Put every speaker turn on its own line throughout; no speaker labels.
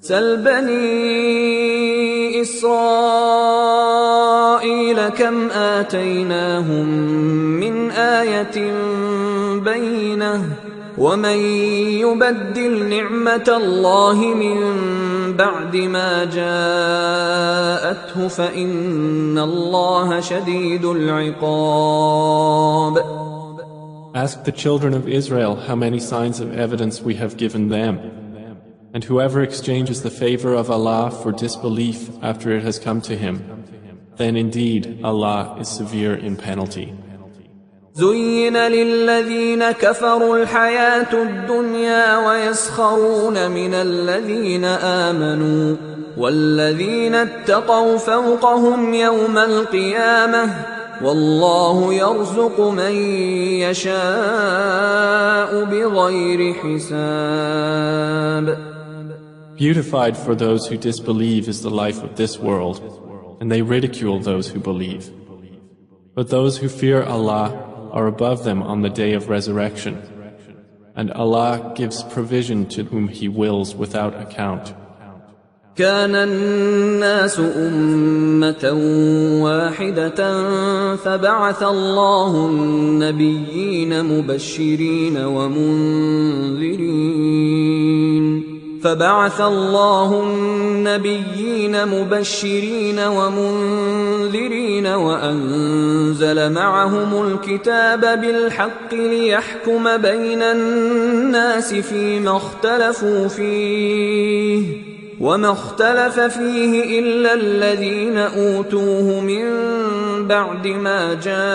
سل بني إسرائيل كم آتيناهم من آية بينة ومن يبدل نعمة الله من بعد ما جاءته فإن الله شديد العقاب.
Ask the children of Israel how many signs of evidence we have given them. And whoever exchanges the favor of Allah for disbelief after it has come to him, then indeed Allah is severe in penalty.
زين للذين كفروا الحياة الدنيا ويسخرون من الذين آمنوا والذين اتقوا فوقهم يوم القيامة والله يرزق من يشاء بغير حساب.
Beautified for those who disbelieve is the life of this world, and they ridicule those who believe. But those who fear Allah are above them on the day of resurrection, and Allah gives provision to whom He wills without account.
كان الناس أمة واحدة فبعث الله النبيين مبشرين ومنذرين وأنزل معهم الكتاب بالحق ليحكم بين الناس فيما اختلفوا فيه وما اختلف فيه إلا الذين أوتوه من بعد ما جاءتهم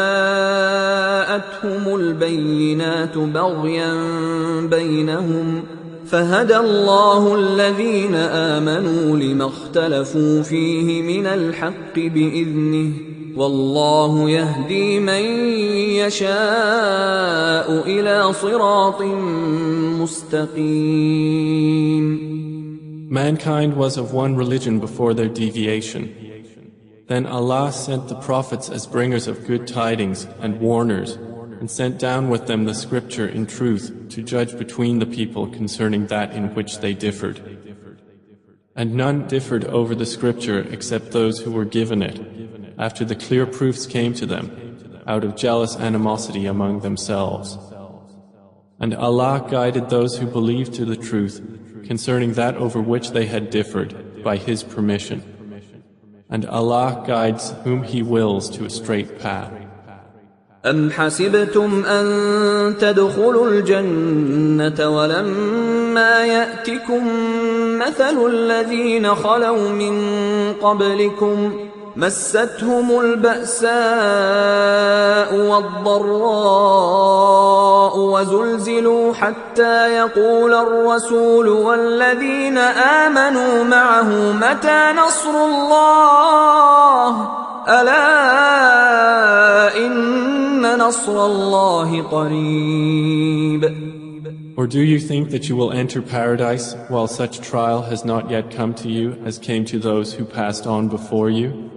البينات بغيا بينهم فهدى الله الذين آمنوا لما اختلفوا فيه من الحق بإذنه والله يهدي من يشاء إلى صراط مستقيم.
Mankind was of one religion before their deviation. Then Allah sent the prophets as bringers of good tidings and warners, and sent down with them the scripture in truth to judge between the people concerning that in which they differed. And none differed over the scripture except those who were given it, after the clear proofs came to them, out of jealous animosity among themselves. And Allah guided those who believed to the truth concerning that over which they had differed by His permission. And Allah guides whom He wills to a straight path.
أم حسبتم أن تدخلوا الجنة ولما يأتكم مثل الذين خلوا من قبلكم مستهم البأساء والضراء وزلزلوا حتى يقول الرسول والذين آمنوا معه متى نصر الله ألا إن نصر الله قريب.
Or do you think that you will enter paradise while such trial has not yet come to you as came to those who passed on before you?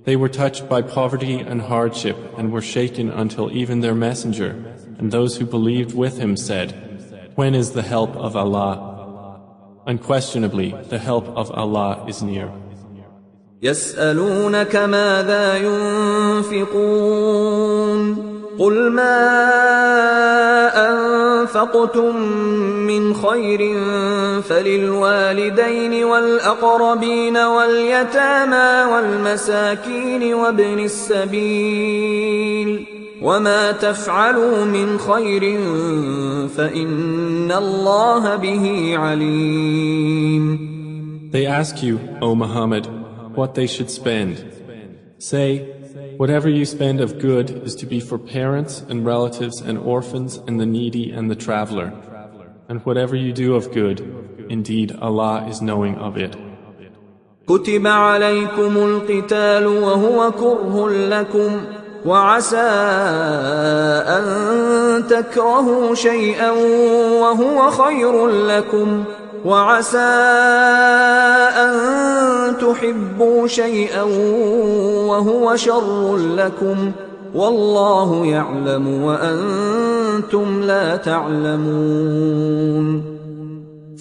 They were touched by poverty and hardship and were shaken until even their messenger and those who believed with him said, "When is the help of Allah?" Unquestionably, the help of Allah is near.
يسألونك ماذا ينفقون قل ما أنفقتم من خير فللوالدين والأقربين واليتامى والمساكين وابن السبيل وما تفعلوا من خير فإن الله به عليم.
They ask you, O Muhammad, what they should spend. Say, whatever you spend of good is to be for parents and relatives and orphans and the needy and the traveler. And whatever you do of good, indeed Allah is knowing of it.
كتب عليكم القتال وهو كره لكم وعسى أن تكرهوا شيئا وهو خير لكم وعسى أن تحبوا شيئا وهو شر لكم والله يعلم وأنتم لا تعلمون.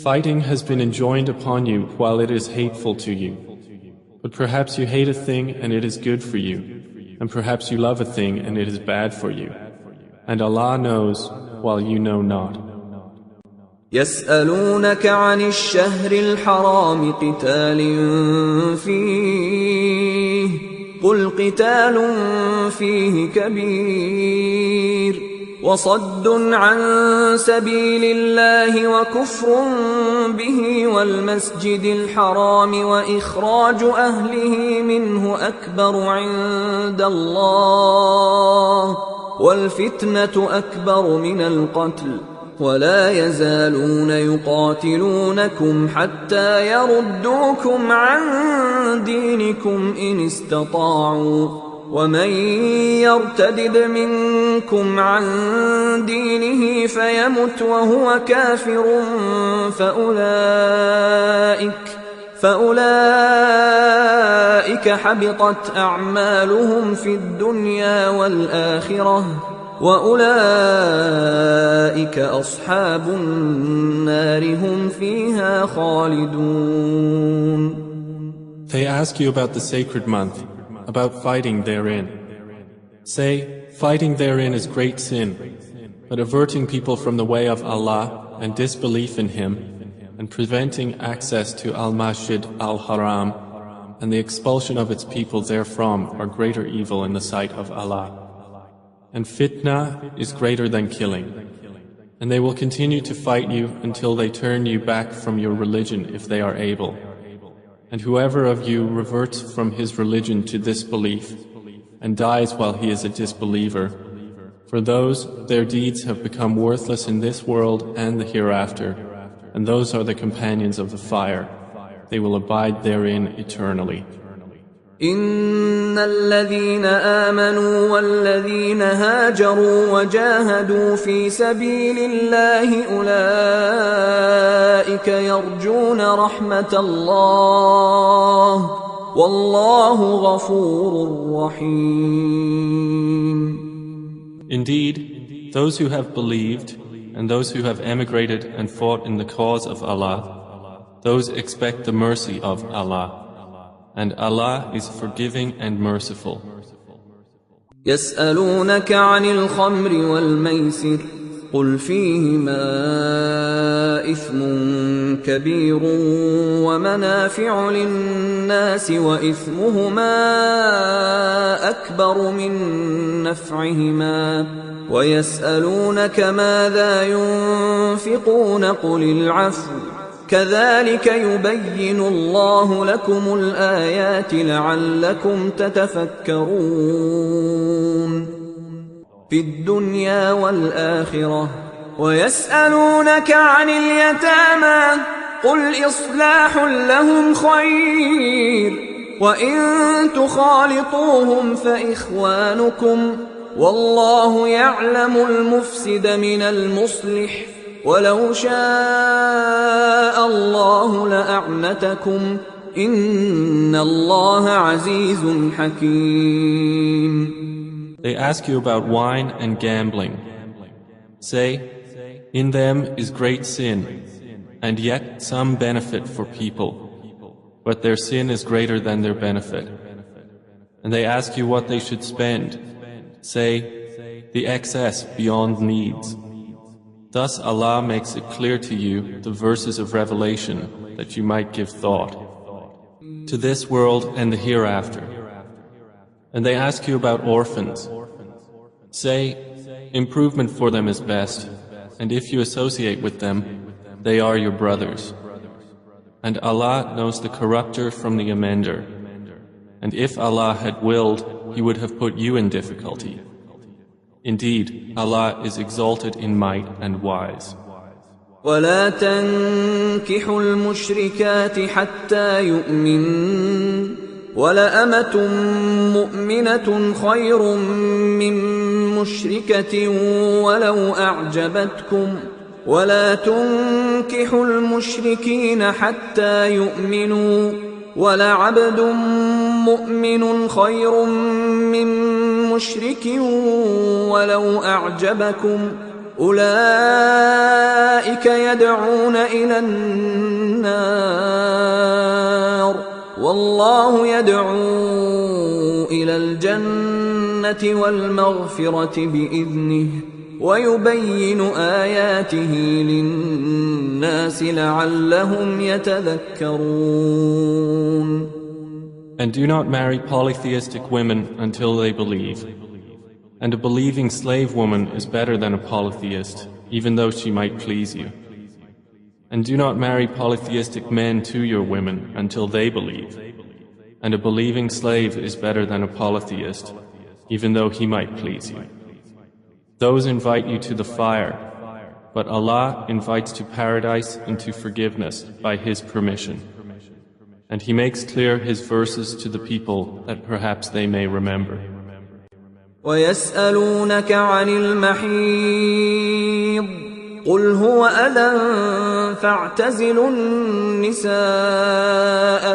Fighting has been enjoined upon you while it is hateful to you. But perhaps you hate a thing and it is good for you, and perhaps you love a thing and it is bad for you. And Allah knows while you know not.
يسألونك عن الشهر الحرام قتال فيه قل قتال فيه كبير وصد عن سبيل الله وكفر به والمسجد الحرام وإخراج أهله منه أكبر عند الله والفتنة أكبر من القتل ولا يزالون يقاتلونكم حتى يردوكم عن دينكم إن استطاعوا ومن يرتدد منكم عن دينه فيمت وهو كافر فأولئك حبطت أعمالهم في الدنيا والآخرة وأولئك أصحاب النار هم فيها خالدون.
They ask you about the sacred month, about fighting therein. Say, fighting therein is great sin, but averting people from the way of Allah and disbelief in Him, and preventing access to Al-Masjid Al-Haram and the expulsion of its people therefrom are greater evil in the sight of Allah. And fitna is greater than killing. And they will continue to fight you until they turn you back from your religion if they are able. And whoever of you reverts from his religion to disbelief and dies while he is a disbeliever, for those, their deeds have become worthless in this world and the hereafter, and those are the companions of the fire. They will abide therein eternally.
إن الذين آمنوا والذين هاجروا وجاهدوا في سبيل الله أولئك يرجون رحمة الله والله غفور رحيم.
Indeed, those who have believed and those who have emigrated and fought in the cause of Allah, those expect the mercy of Allah. And Allah is forgiving and merciful.
يسألونك عن الخمر والميسر قل فيهما إثم كبير ومنافع للناس وإثمهما أكبر من نفعهما ويسألونك ماذا ينفقون قل العفو كذلك يبين الله لكم الآيات لعلكم تتفكرون في الدنيا والآخرة ويسألونك عن اليتامى قل إصلاح لهم خير وإن تخالطوهم فإخوانكم والله يعلم المفسد من المصلح ولو شاء الله لأعنتكم إن الله عزيز حكيم.
They ask you about wine and gambling. Say, in them is great sin, and yet some benefit for people, but their sin is greater than their benefit. And they ask you what they should spend. Say, the excess beyond needs. Thus Allah makes it clear to you the verses of revelation that you might give thought to this world and the hereafter. And they ask you about orphans. Say, improvement for them is best, and if you associate with them, they are your brothers. And Allah knows the corrupter from the amender. And if Allah had willed, He would have put you in difficulty. Indeed, Allah is exalted in might and wise.
ولا تنكحوا المشركات حتى يؤمنن ولأمة مؤمنة خير من مشركة ولو أعجبتكم ولا تنكحوا المشركين حتى يؤمنوا ولعبد مؤمن خير من مشرك ولو أعجبكم أولئك يدعون إلى النار والله يدعو إلى الجنة والمغفرة بإذنه ويبين آياته للناس لعلهم يتذكرون.
And do not marry polytheistic women until they believe. And a believing slave woman is better than a polytheist, even though she might please you. And do not marry polytheistic men to your women until they believe. And a believing slave is better than a polytheist, even though he might please you. Those invite you to the fire, but Allah invites to paradise and to forgiveness by His permission. And He makes clear His verses to the people that perhaps they may remember.
وَيَسْأَلُونَكَ عَنِ الْمَحِيضِ قُلْ هُوَ أَذًى فَاعْتَزِلُوا النِّسَاءَ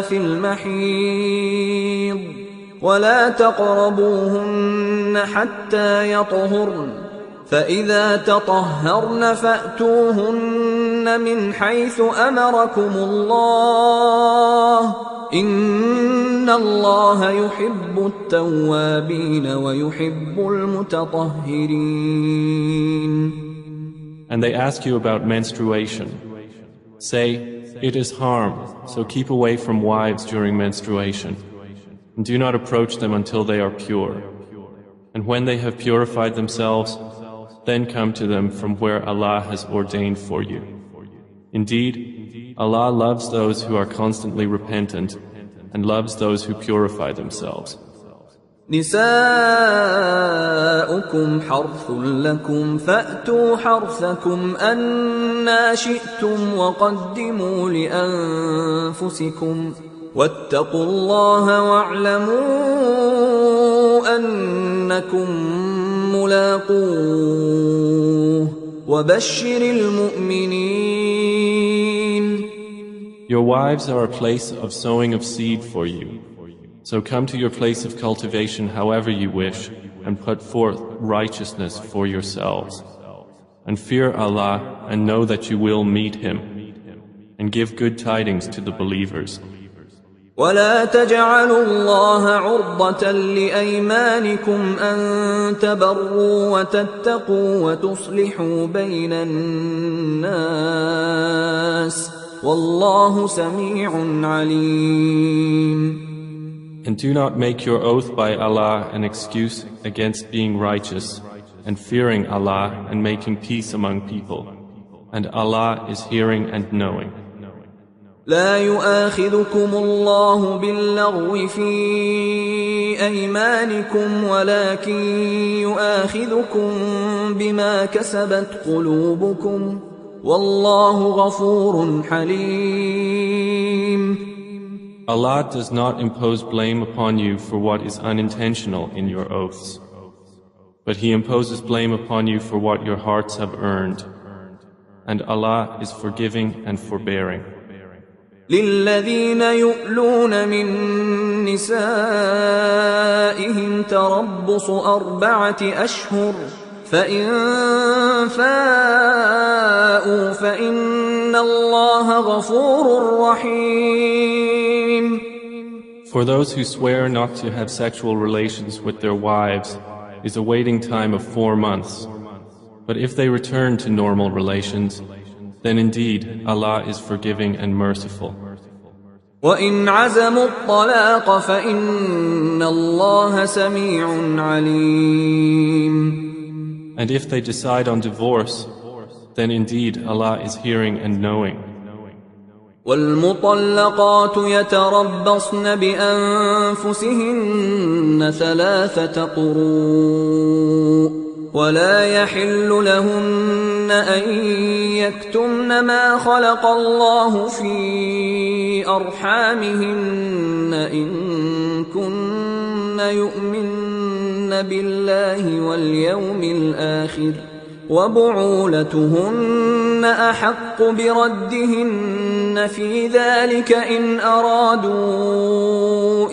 فِي الْمَحِيضِ وَلَا تَقْرَبُوهُنَّ حَتَّى يَطْهُرْنَ فَإِذَا تَطَهَّرْنَ فَأْتُوهُنَّ مِنْ حَيْثُ أَمَرَكُمُ اللَّهُ إِنَّ اللَّهَ يُحِبُّ التَّوَّابِينَ وَيُحِبُّ الْمُتَطَهِّرِينَ.
And they ask you about menstruation. Say, it is harm, so keep away from wives during menstruation. And do not approach them until they are pure. And when they have purified themselves, then come to them from where Allah has ordained for you. Indeed, Allah loves those who are constantly repentant and loves those who purify themselves.
نساؤكم حرث لكم فأتوا حرثكم أنى شئتم وقدموا لأنفسكم واتقوا الله واعلموا أنكم ملاقوه وبشر المؤمنين.
Your wives are a place of sowing of seed for you. So come to your place of cultivation however you wish and put forth righteousness for yourselves. And fear Allah and know that you will meet Him. And give good tidings to the believers.
ولا تجعلوا الله عرضة لأيمانكم أن تبروا وتتقوا وتصلحوا بين الناس والله سميع عليم.
And do not make your oath by Allah an excuse against being righteous and fearing Allah and making peace among people. And Allah is hearing and knowing.
لا يؤاخذكم الله باللغو في أيمانكم ولكن يؤاخذكم بما كسبت قلوبكم والله غفور حليم.
Allah does not impose blame upon you for what is unintentional in your oaths, but He imposes blame upon you for what your hearts have earned, and Allah is forgiving and forbearing.
للذين يؤلون من نسائهم تربص 4 أشهر فإن فاءوا فإن الله غفور رحيم.
For those who swear not to have sexual relations with their wives is a waiting time of 4 months. But if they return to normal relations, then indeed Allah is forgiving and merciful.
وَإِنْ عَزَمُوا الطَّلَاقَ فَإِنَّ اللَّهَ سَمِيعٌ عَلِيمٌ.
And if they decide on divorce, then indeed Allah is hearing and knowing.
وَالْمُطَلَّقَاتُ يَتَرَبَّصْنَ بِأَنفُسِهِنَّ 3 قُرُوءٍ ولا يحل لهن أن يكتمن ما خلق الله في أرحامهن إن كن يؤمن بالله واليوم الآخر وبعولتهن أحق بردهن في ذلك إن أرادوا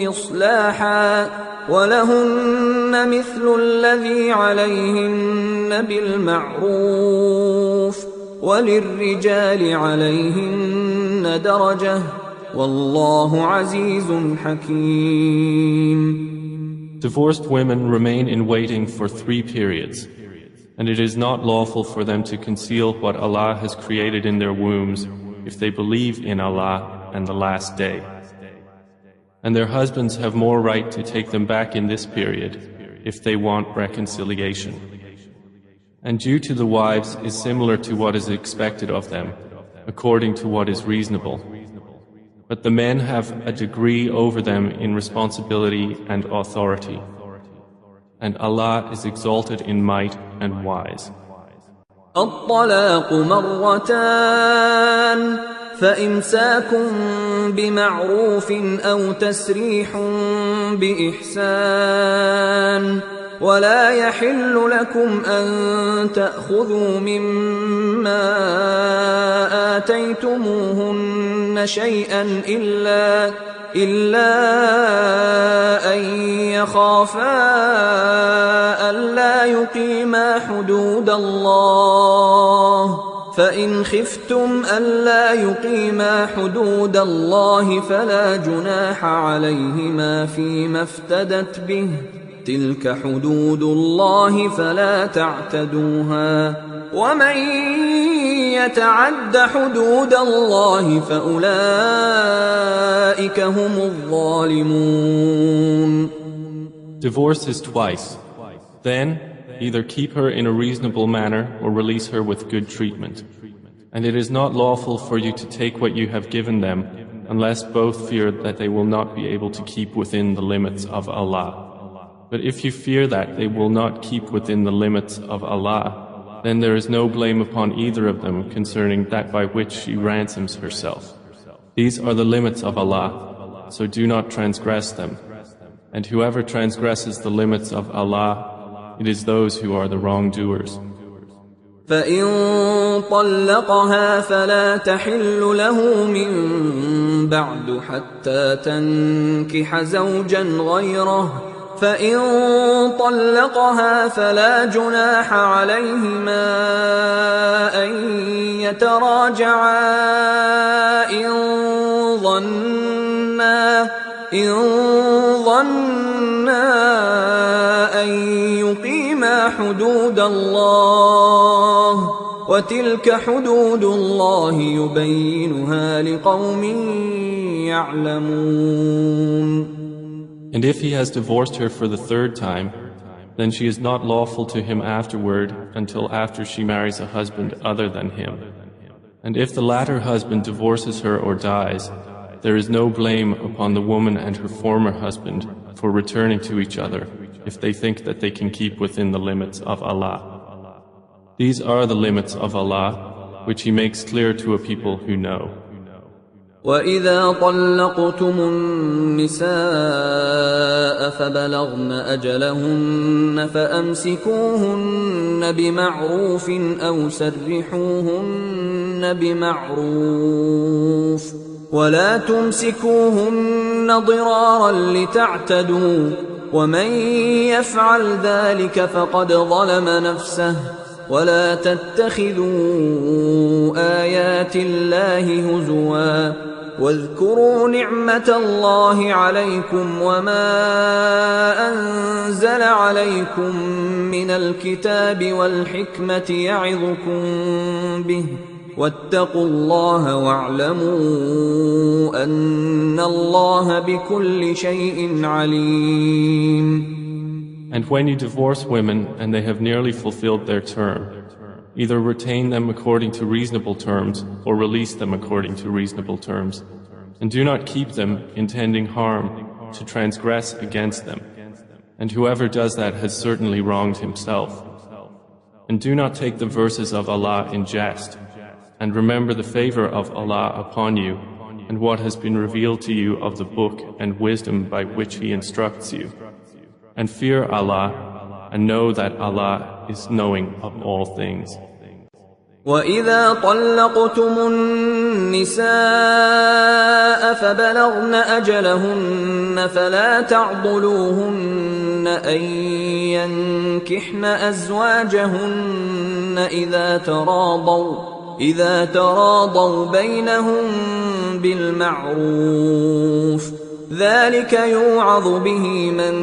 إصلاحا ولهن مثل الذي عليهن بالمعروف وللرجال عليهن درجة والله عزيز حكيم.
Divorced women remain in waiting for 3 periods, and it is not lawful for them to conceal what Allah has created in their wombs if they believe in Allah and the Last Day. And their husbands have more right to take them back in this period if they want reconciliation. And due to the wives is similar to what is expected of them, according to what is reasonable. But the men have a degree over them in responsibility and authority. And Allah is exalted in might and wise.
الطلاق مرتان فإمساك بمعروف أو تسريح بإحسان ولا يحل لكم أن تأخذوا مما آتيتموهن شيئا إلا أن يخافا ألا يقيما حدود الله فإن خفتم ألا يقيما حدود الله فلا جناح عليهما فيما افتدت به تلك حدود الله فلا تعتدوها ومن يتعد حدود الله فأولئك هم الظالمون.
Divorce is twice. Then, either keep her in a reasonable manner or release her with good treatment. And it is not lawful for you to take what you have given them unless both fear that they will not be able to keep within the limits of Allah. But if you fear that they will not keep within the limits of Allah, then there is no blame upon either of them concerning that by which she ransoms herself. These are the limits of Allah, so do not transgress them. And whoever transgresses the limits of Allah, it is those who are the wrongdoers.
فإن طلقها فلا تحل له من بعد حتى تنكح زوجا غيره فإن طلقها فلا جناح عليهما أن يتراجعا إن ظنا أن يقيما حدود الله وتلك حدود الله يبينها لقوم يعلمون.
And if he has divorced her for the 3rd time, then she is not lawful to him afterward until after she marries a husband other than him. And if the latter husband divorces her or dies, there is no blame upon the woman and her former husband for returning to each other if they think that they can keep within the limits of Allah. These are the limits of Allah, which He makes clear to a people who know.
وَإِذَا طَلَّقْتُمُ النِّسَاءَ فَبَلَغْنَ أَجَلَهُنَّ فَأَمْسِكُوهُنَّ بِمَعْرُوفٍ أَوْ سَرِّحُوهُنَّ بِمَعْرُوفٍ وَلَا تُمْسِكُوهُنَّ ضِرَارًا لِتَعْتَدُوا وَمَنْ يَفْعَلْ ذَلِكَ فَقَدْ ظَلَمَ نَفْسَهُ وَلَا تَتَّخِذُوا آيَاتِ اللَّهِ هُزُوًا واذكروا نعمة الله عليكم وما أنزل عليكم من الكتاب والحكمة يعظكم به واتقوا الله واعلموا أن الله بكل شيء عليم.
And when you divorce women and they have nearly fulfilled their term, either retain them according to reasonable terms or release them according to reasonable terms. And do not keep them intending harm to transgress against them. And whoever does that has certainly wronged himself. And do not take the verses of Allah in jest. And remember the favor of Allah upon you and what has been revealed to you of the book and wisdom by which He instructs you. And fear Allah and know that Allah is knowing of all things.
وإذا طلقتم النساء فبلغن أجلهن فلا تعضلوهن أن ينكحن أزواجهن إذا تراضوا بينهم بالمعروف ذلك يوعظ به من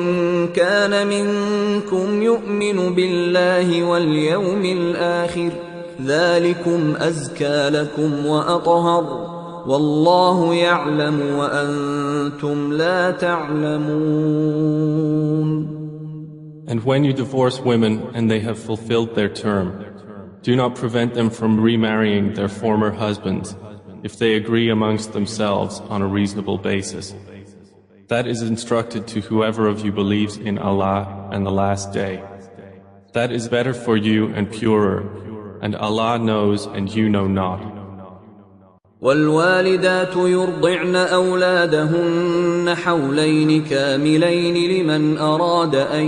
كان منكم يؤمن بالله واليوم الآخر ذلكم أزكى لكم وأطهر والله يعلم وأنتم لا تعلمون.
And when you divorce women and they have fulfilled their term, do not prevent them from remarrying their former husbands if they agree amongst themselves on a reasonable basis. That is instructed to whoever of you believes in Allah and the last day. That is better for you and purer, and Allah knows and you know not.
والوالدات يرضعن أولادهن حولين كاملين لمن أراد أن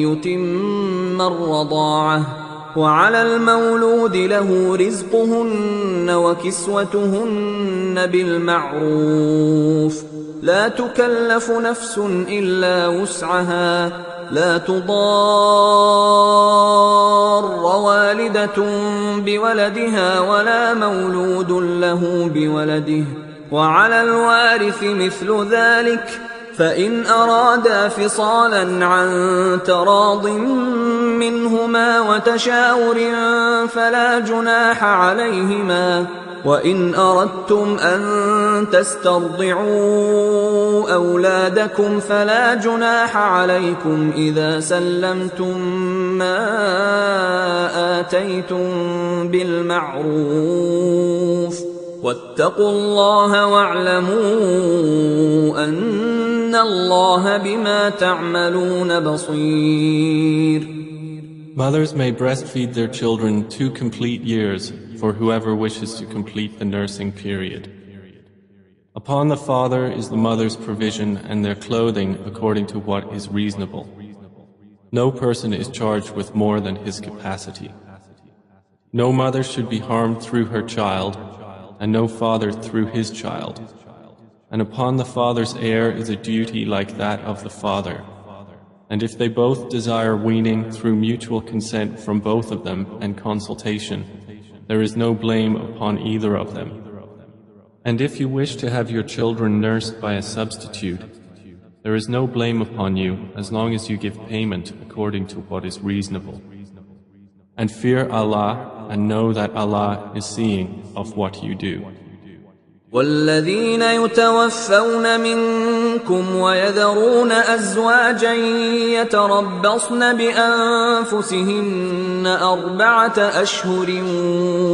يتم الرضاعة وعلى المولود له رزقهن وكسوتهن بالمعروف لا تكلف نفس إلا وسعها لا تضار والدة بولدها ولا مولود له بولده وعلى الوارث مثل ذلك فإن أرادا فصالا عن تراض منهما وتشاور فلا جناح عليهما وإن أردتم أن تسترضعوا أولادكم فلا جناح عليكم إذا سلمتم ما آتيتم بالمعروف واتقوا الله واعلموا أن الله بما تعملون بصير.
Mothers may breastfeed their children 2 complete years for whoever wishes to complete the nursing period. Upon the father is the mother's provision and their clothing according to what is reasonable. No person is charged with more than his capacity. No mother should be harmed through her child, and no father through his child. And upon the father's heir is a duty like that of the father. And if they both desire weaning through mutual consent from both of them and consultation, there is no blame upon either of them. And if you wish to have your children nursed by a substitute, there is no blame upon you as long as you give payment according to what is reasonable. And fear Allah and know that Allah is seeing of what you do.
والذين يتوفون منكم ويذرون أزواجا يتربصن بأنفسهن 4 أشهر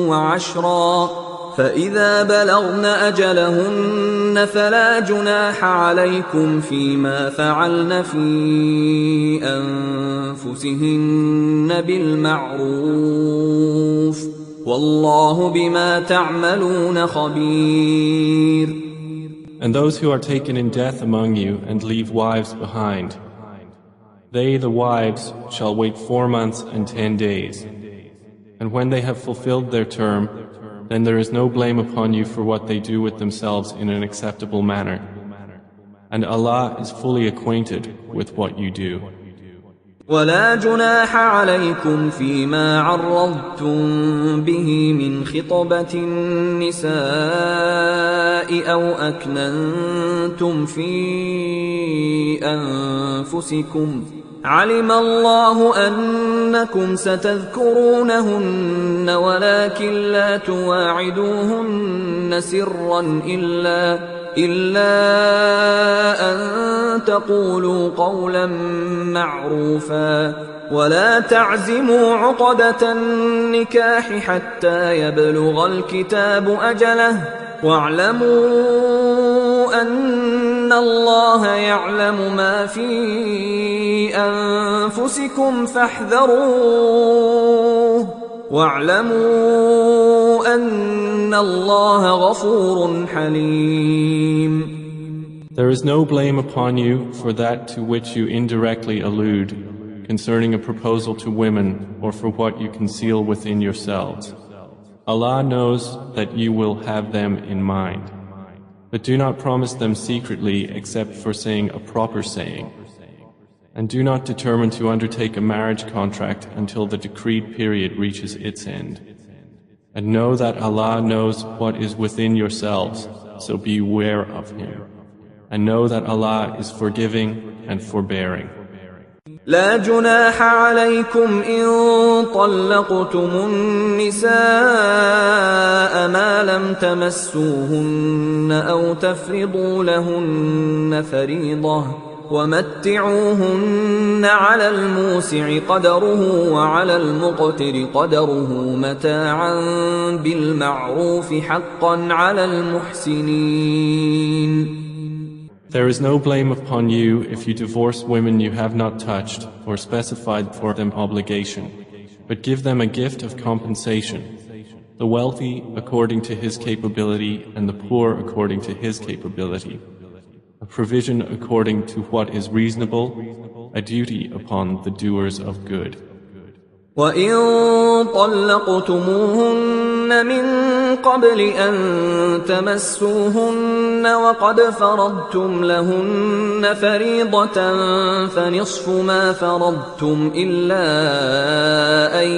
وعشرا فإذا بلغن أجلهن فلا جناح عليكم فيما فعلن في أنفسهن بالمعروف والله بما تعملون خبير.
And those who are taken in death among you and leave wives behind, they, the wives, shall wait 4 months and 10 days. And when they have fulfilled their term, then there is no blame upon you for what they do with themselves in an acceptable manner. And Allah is fully acquainted with what you do.
ولا جناح عليكم فيما عرضتم به من خطبة النساء أو أكننتم في أنفسكم علم الله أنكم ستذكرونهن ولكن لا تواعدوهن سرا إلا أن تقولوا قولا معروفا ولا تعزموا عقدة النكاح حتى يبلغ الكتاب أجله واعلموا أن الله يعلم ما في أنفسكم فاحذروه واعلموا أن الله غفور حليم.
There is no blame upon you for that to which you indirectly allude concerning a proposal to women or for what you conceal within yourselves. Allah knows that you will have them in mind. But do not promise them secretly except for saying a proper saying. And do not determine to undertake a marriage contract until the decreed period reaches its end. And know that Allah knows what is within yourselves, so beware of Him. And know that Allah is forgiving and forbearing.
لا جناح عليكم إن طلقتم النساء ما لم تمسوهن أو تفرضوا لهن فريضة ومتعوهن على الموسع قدره وعلى المقتر قدره متاعا بالمعروف حقا على المحسنين.
There is no blame upon you if you divorce women you have not touched or specified for them obligation, but give them a gift of compensation, the wealthy according to his capability and the poor according to his capability, a provision according to what is reasonable, a duty upon the doers of good.
وَإِن طَلَّقْتُمُوهُنَّ مِن قَبْلِ أَن تَمَسُّوهُنَّ وَقَدْ فَرَضْتُمْ لَهُنَّ فَرِيضَةً فَنِصْفُ مَا فَرَضْتُمْ إِلَّا أَن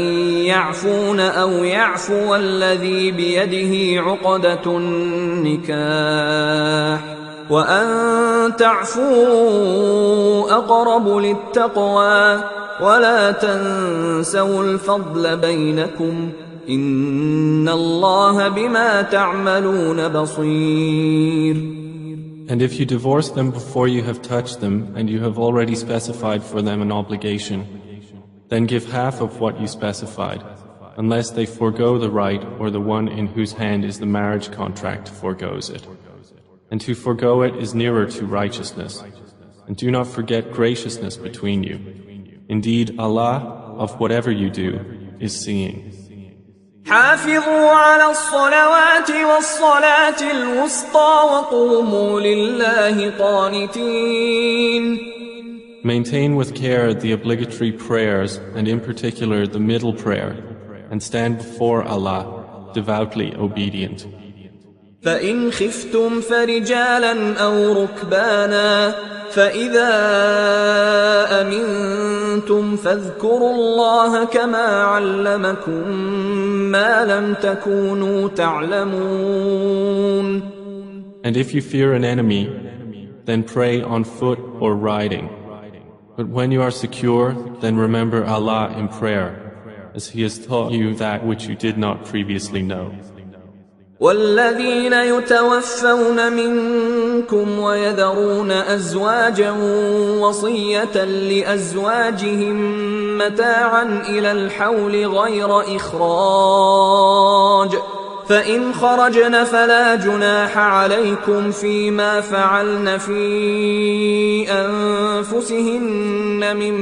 يَعْفُونَ أَوْ يَعْفُوَ الَّذِي بِيَدِهِ عُقْدَةُ النِّكَاحِ وَأَن تَعْفُوا أَقْرَبُ لِلتَّقْوَى وَلَا تَنسَوُا الْفَضْلَ بَيْنَكُمْ إِنَّ اللَّهَ بِمَا تَعْمَلُونَ بَصِيرٌ.
And if you divorce them before you have touched them and you have already specified for them an obligation, then give half of what you specified, unless they forego the right or the one in whose hand is the marriage contract forgoes it. And to forego it is nearer to righteousness. And do not forget graciousness between you. Indeed, Allah, of whatever you do, is seeing.
حافظوا على الصلوات والصلاة الوسطى وقوموا لله قانتين.
Maintain with care the obligatory prayers and in particular the middle prayer, and stand before Allah, devoutly obedient.
فإن خفتم فرجالا أو ركبانا فإذا أمنتم فاذكروا الله كما علمكم ما لم تكونوا تعلمون.
And if you fear an enemy, then pray on foot or riding. But when you are secure, then remember Allah in prayer, as He has taught you that which you did not previously know.
والذين يتوفون منكم ويذرون أزواجا وصية لأزواجهم متاعا إلى الحول غير إخراج فإن خرجن فلا جناح عليكم فيما فعلن في أنفسهن من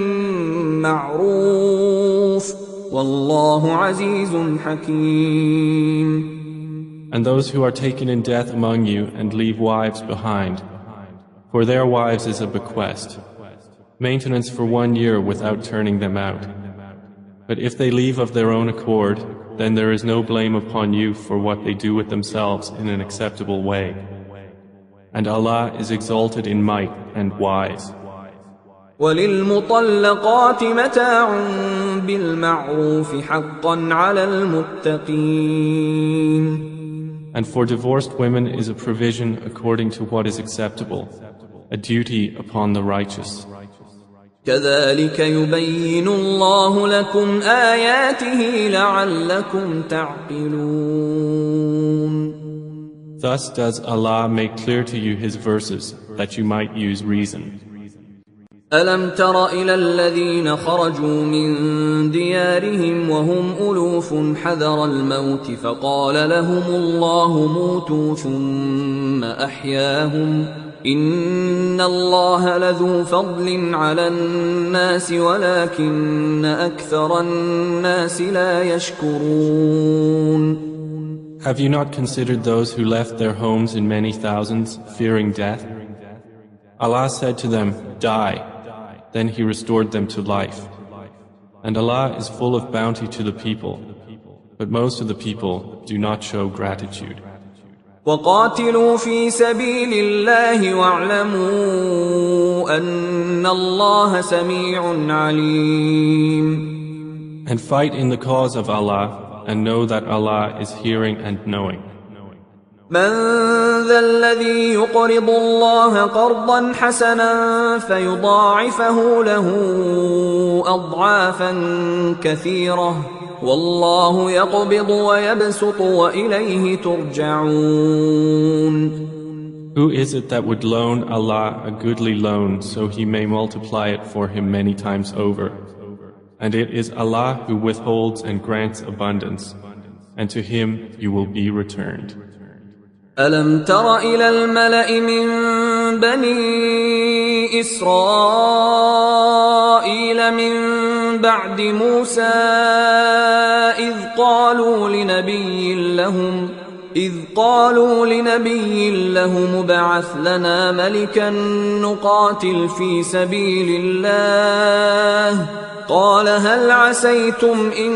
معروف والله عزيز حكيم.
And those who are taken in death among you and leave wives behind, for their wives is a bequest, maintenance for 1 year without turning them out. But if they leave of their own accord, then there is no blame upon you for what they do with themselves in an acceptable way. And Allah is exalted in might and wise.
وَلِلْمُطَلَّقَاتِ مَتَاعٌ بِالْمَعْرُوفِ حَقًّا عَلَى الْمُتَّقِينَ.
And for divorced women is a provision according to what is acceptable, a duty upon the righteous.
كَذَلِكَ يُبَيِّنُ اللَّهُ لَكُمْ آيَاتِهِ لَعَلَّكُمْ تَعْقِلُونَ.
Thus does Allah make clear to you His verses, that you might use reason.
أَلَمْ تَرَ إِلَى الَّذِينَ خَرَجُوا مِن دِيَارِهِمْ وَهُمْ أُلُوفٌ حَذَرَ الْمَوْتِ فَقَالَ لَهُمُ اللَّهُ مُوتُوا ثُمَّ أَحْيَاهُمْ إِنَّ اللَّهَ لَذُو فَضْلٍ عَلَى النَّاسِ وَلَكِنَّ أَكْثَرَ النَّاسِ لَا يَشْكُرُونَ.
Have you not considered those who left their homes in many thousands, fearing death? Allah said to them, "Die." Then He restored them to life. And Allah is full of bounty to the people, but most of the people do not show gratitude.
وقاتلوا في سبيل الله واعلموا أن الله سميع عليم.
And fight in the cause of Allah, and know that Allah is hearing and knowing.
من ذا الذي يقرض الله قرضا حسنا فيضاعفه له أضعافا كثيرة والله يقبض ويبسط وإليه ترجعون.
Who is it that would loan Allah a goodly loan so He may multiply it for him many times over? And it is Allah who withholds and grants abundance, and to Him you will be returned.
ألم تر إلى الملأ من بني إسرائيل من بعد موسى إذ قالوا لنبي لهم ابعث لنا ملكا نقاتل في سبيل الله قال هل عسيتم إن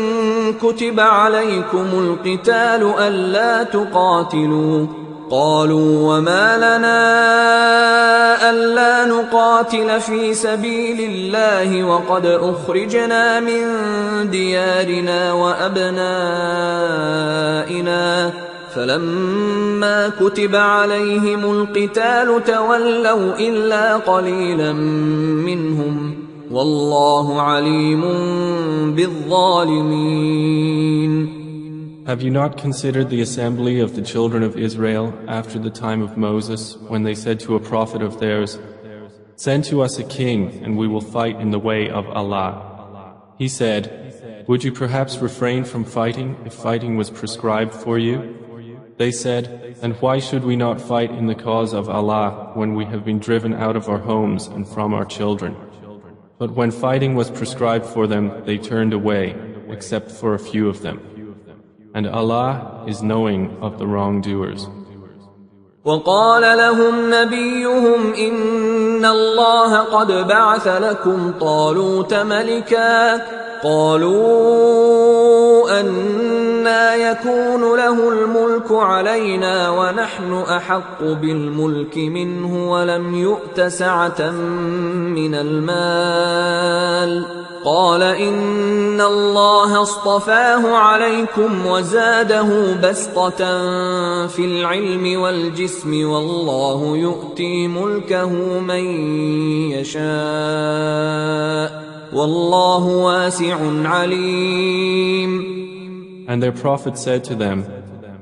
كتب عليكم القتال ألا تقاتلوا قالوا وما لنا ألا نقاتل في سبيل الله وقد أخرجنا من ديارنا وأبنائنا فلما كتب عليهم القتال تولوا إلا قليلا منهم والله عليم بالظالمين.
Have you not considered the assembly of the children of Israel after the time of Moses, when they said to a prophet of theirs, "Send to us a king, and we will fight in the way of Allah"? He said, "Would you perhaps refrain from fighting if fighting was prescribed for you?" They said, "And why should we not fight in the cause of Allah when we have been driven out of our homes and from our children?" But when fighting was prescribed for them, they turned away, except for a few of them. And Allah is knowing of the wrongdoers.
وقال لهم نبيهم إن الله قد بعث لكم طالوت ملكا قالوا أنى يكون له الملك علينا ونحن أحق بالملك منه ولم يؤت سعة من المال قال إن الله اصطفاه عليكم وزاده بسطة في العلم والجسم والله يؤتي ملكه من يشاء والله واسع عليم.
And their prophet said to them,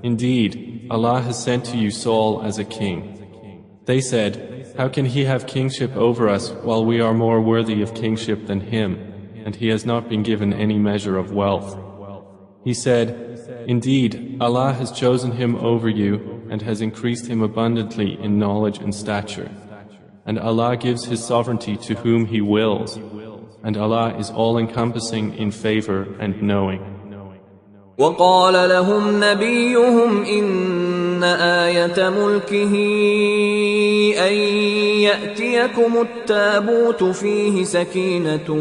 "Indeed, Allah has sent to you Saul as a king." They said, "How can he have kingship over us while we are more worthy of kingship than him, and he has not been given any measure of wealth?" He said, "Indeed, Allah has chosen him over you and has increased him abundantly in knowledge and stature. And Allah gives His sovereignty to whom He wills, and Allah is all-encompassing in favor and knowing."
وقال لهم نبيهم إن آية ملكه أن يأتيكم التابوت فيه سكينة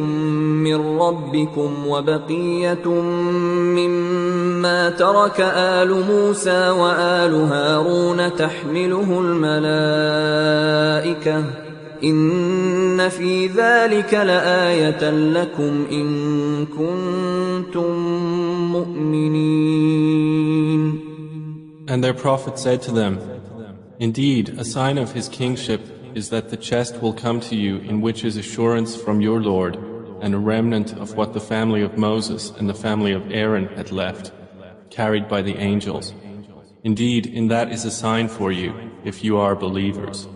من ربكم وبقية مما ترك آل موسى وآل هارون تحمله الملائكة إن في ذلك لآية لكم إن كنتم مؤمنين.
And their prophet said to them, "Indeed, a sign of His kingship is that the chest will come to you in which is assurance from your Lord and a remnant of what the family of Moses and the family of Aaron had left, carried by the angels. Indeed, in that is a sign for you, if you are believers."